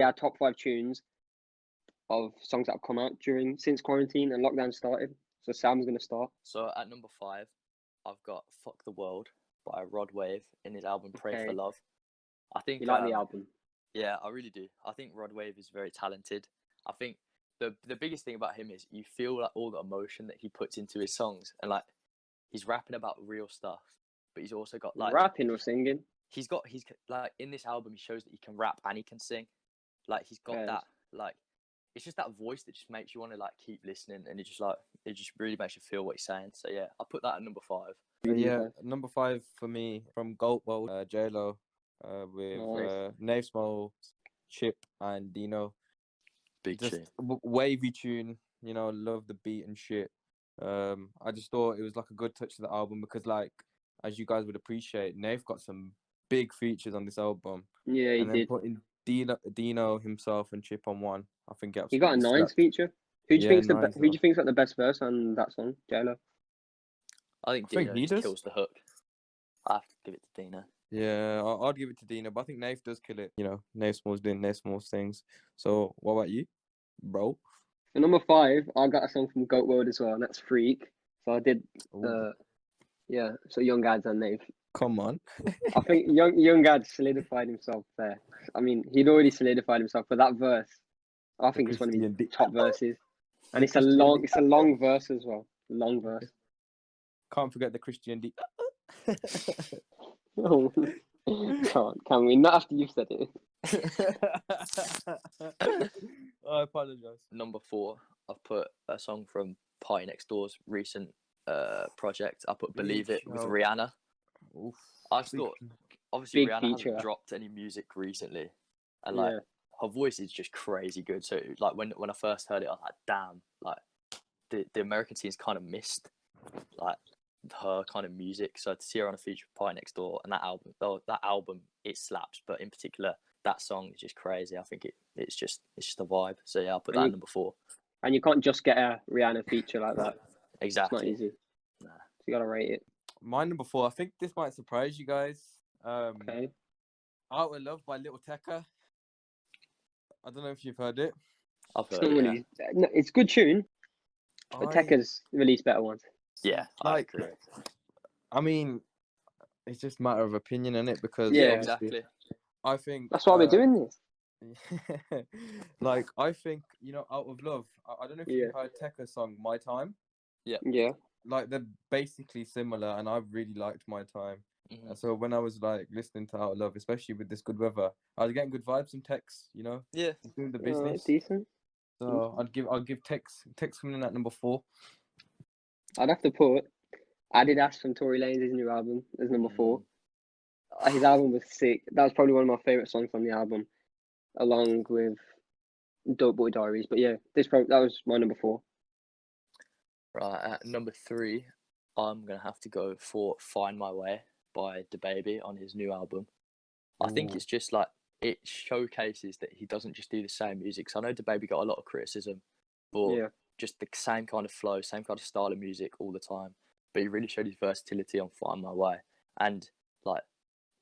Yeah, top 5 tunes of songs that have come out since quarantine and lockdown started. So Sam's gonna start. So at number 5, I've got "Fuck the World" by Rod Wave in his album "Pray for Okay. Love." I think You like the album? Yeah, I really do. I think Rod Wave is very talented. I think the biggest thing about him is you feel like all the emotion that he puts into his songs, and like he's rapping about real stuff, but he's also got like Rapping or singing? he's like in this album he shows that he can rap and he can sing. Like he's got that like it's just that voice that just makes you want to like keep listening, and it just really makes you feel what he's saying. So yeah, I put that at number 5. Yeah, number 5 for me from Goat World, J-Lo, with Nave Small, Chip, and Dino. Big just tune. Wavy tune, you know, love the beat and shit. I just thought it was like a good touch to the album because, like, as you guys would appreciate, Nave got some big features on this album. Yeah, he and then did. putting Dino himself and Chip on one, I think he got a Nines feature. Who do you think's got the best verse on that song, J-Lo? I think Dino just kills the hook. I have to give it to Dino. Yeah, I'd give it to Dino, but I think Nave does kill it. You know, Nave Small's doing Nave Small's things. So, what about you, bro? For number 5, I got a song from Goat World as well, and that's Freak. So I did, so Young Adz and Nave. Come on. I think Young Adz solidified himself there. I mean, he'd already solidified himself, but that verse, I think it's one of his top verses. And it's a long verse as well. Long verse. Can't forget the Christian D. Oh, can we? Not after you've said it. I apologize. Number 4, I've put a song from Party Next Door's recent project. I put "Believe It" with Rihanna. Oof, I thought, obviously, Rihanna feature. hasn't dropped any music recently, and like her voice is just crazy good. So like when I first heard it, I was like, damn, like the American scene's kind of missed like her kind of music. So to see her on a feature with Party Next Door and that album, it slaps. But in particular, that song is just crazy. I think it's just a vibe. So yeah, I'll put that at number 4. And you can't just get a Rihanna feature like that. Exactly. It's not easy. Nah. So you gotta rate it. My number 4, I think this might surprise you guys. Okay. Out of Love by Little Tecca. I don't know if you've heard it. I've heard it. No, it's a good tune, but Tecca's released better ones. Yeah, I agree. I mean, it's just a matter of opinion, isn't it? Because exactly. I think that's why we're doing this. Like, I think, you know, Out of Love. I don't know if you heard Tecca's song "My Time." Yeah. Like, they're basically similar, and I really liked "My Time." Mm-hmm. So when I was like listening to Out of Love, especially with this good weather, I was getting good vibes from Tex. You know, doing the business. Decent. So I'll give Tex coming in at number 4. I'd have to put Adidas from Tory Lanez' new album as number 4. His album was sick. That was probably one of my favorite songs on the album, along with Dope Boy Diaries. But yeah, that was my number 4. Right, at number 3, I'm gonna have to go for "Find My Way" by DaBaby on his new album. I think it's just like it showcases that he doesn't just do the same music. So I know DaBaby got a lot of criticism for just the same kind of flow, same kind of style of music all the time. But he really showed his versatility on "Find My Way," and like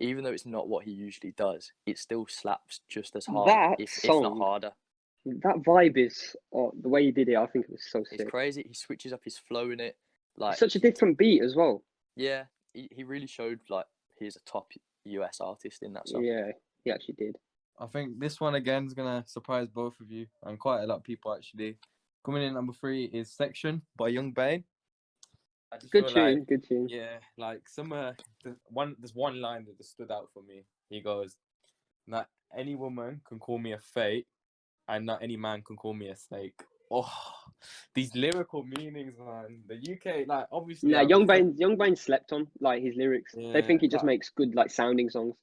even though it's not what he usually does, it still slaps just as hard, if not harder. That vibe is the way he did it. I think it was so sick. It's crazy. He switches up his flow in it. Like it's such a different beat as well. Yeah, he really showed like he's a top US artist in that song. Yeah, he actually did. I think this one again is gonna surprise both of you and quite a lot of people actually. Coming in number 3 is "Section" by Young Bane. Good tune. Yeah, like there's one line that just stood out for me. He goes, "Not any woman can call me a fake, and not any man can call me a snake." Oh, these lyrical meanings, man. The UK, like, obviously. Nah, Young Bane slept on like his lyrics. They think he just makes good like sounding songs.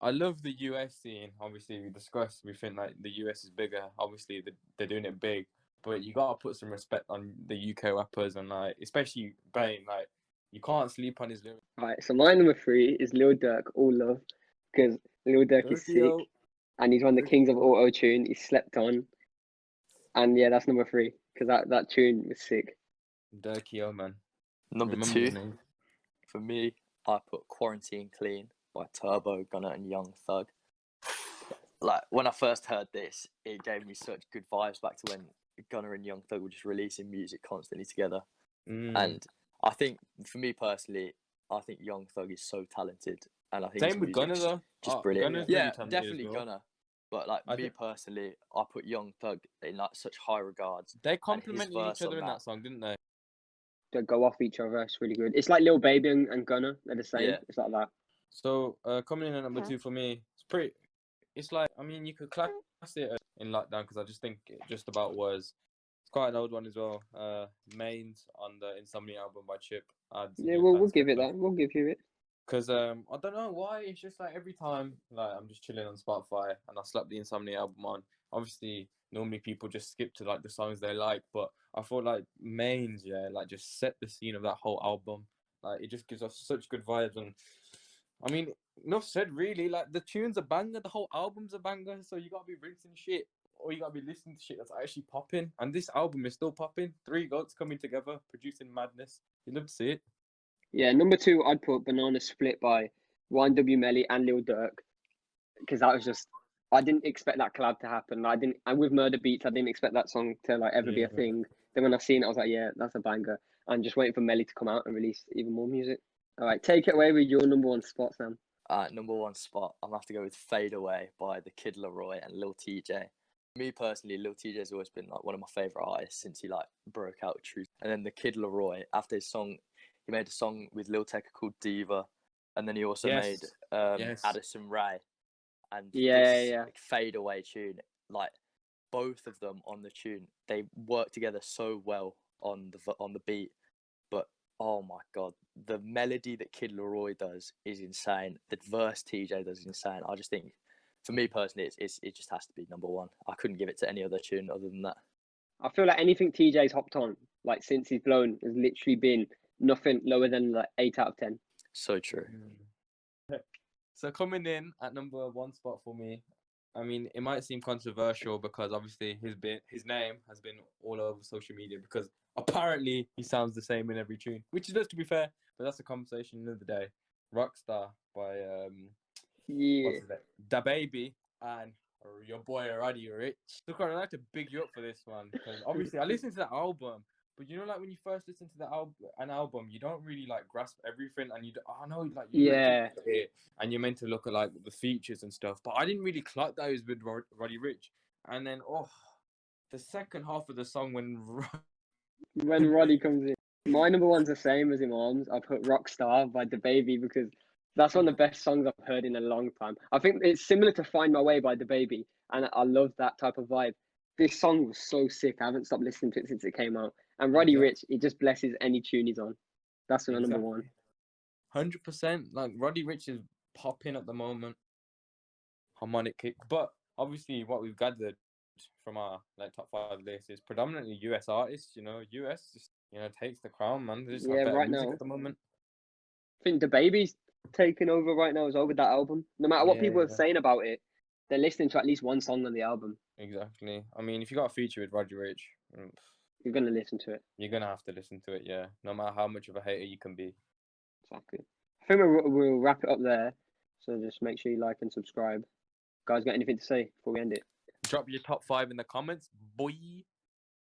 I love the US scene. Obviously, we think like the US is bigger. Obviously, they're doing it big, but you gotta put some respect on the UK rappers and like, especially Bane. Like, you can't sleep on his lyrics. Alright, so my number 3 is Lil Durk, "All Love," because Lil Durk is sick, and he's one of the kings of auto tune. He's slept on, and yeah, that's number 3 because that tune was sick. Durkio, man. Number 2, for me, I put "Quarantine Clean" by Turbo, Gunna, and Young Thug. like when I first heard this, it gave me such good vibes back to when Gunna and Young Thug were just releasing music constantly together. And I think, for me personally, I think Young Thug is so talented, and I think Same his with Gunna music's though. just brilliant. Gunna's Yeah, really talented definitely as well. Gunna. But like me personally, I put Young Thug in like such high regards. They and his complimented each verse other on in that song, didn't they? They go off each other. It's really good. It's like Lil Baby and Gunna. They're the same. Yeah. It's like that. So coming in at number 2 for me, it's pretty. It's like, I mean, you could class it in lockdown because I just think it just about was. It's quite an old one as well. Mains on the Insomnia album by Chip. Yeah, we'll give it that. We'll give you it. Because I don't know why, it's just like every time like I'm just chilling on Spotify and I slap the Insomnia album on. Obviously, normally people just skip to like the songs they like, but I thought like Mains, yeah, like just set the scene of that whole album. Like it just gives us such good vibes, and I mean, enough said really. Like the tune's a banger, the whole album's a banger, so you gotta be rinsing shit, or you gotta be listening to shit that's actually popping. And this album is still popping. 3 goats coming together, producing madness. You'd love to see it. Yeah, number 2, I'd put Banana Split by YNW Melly and Lil Durk, because that was just, I didn't expect that collab to happen. And with Murder Beats, I didn't expect that song to like ever be a thing. Then when I seen it, I was like, yeah, that's a banger. And just waiting for Melly to come out and release even more music. All right, take it away with your number 1 spot, Sam. Number 1 spot, I'm gonna have to go with Fade Away by the Kid Laroi and Lil TJ. Me personally, Lil TJ's always been like one of my favorite artists since he like broke out with Truth. And then the Kid Laroi, after his song, he made a song with Lil Tecca called Diva, and then he also made Addison Rae, and this Fade Away tune. Like both of them on the tune, they work together so well on the beat. But oh my god, the melody that Kid Laroi does is insane. The verse TJ does is insane. I just think, for me personally, it just has to be number 1. I couldn't give it to any other tune other than that. I feel like anything TJ's hopped on, like since he's blown, has literally been nothing lower than like 8 out of 10. So true. So coming in at number 1 spot for me, I mean, it might seem controversial because obviously his name has been all over social media because apparently he sounds the same in every tune, which is, to be fair, but that's a conversation another day. Rockstar by what's his name? Da Baby and your boy Roddy Rich. Look, I'd like to big you up for this one because obviously I listened to the album, but you know, like when you first listen to an album, you don't really like grasp everything, and you're meant to it, and you're meant to look at like the features and stuff. But I didn't really clock that it was with Roddy Rich, and then the second half of the song when Roddy comes in, my number 1's the same as Imam's. I put Rockstar by DaBaby because that's one of the best songs I've heard in a long time. I think it's similar to Find My Way by DaBaby, and I love that type of vibe. This song was so sick. I haven't stopped listening to it since it came out. And Roddy Rich, he just blesses any tune he's on. That's my number 1. 100%. Like Roddy Rich is popping at the moment. Harmonic kick, but obviously what we've gathered from our like top 5 list is predominantly US artists. You know, US just takes the crown, man. They just have better right music now at the moment. I think DaBaby's taking over right now as well with that album. No matter what people are saying about it, they're listening to at least one song on the album. Exactly. I mean, if you got a feature with Roddy Rich, you're gonna listen to it. You're gonna have to listen to it, yeah. No matter how much of a hater you can be. Exactly. I think we'll wrap it up there. So just make sure you like and subscribe. Guys, got anything to say before we end it? Drop your top 5 in the comments, boy.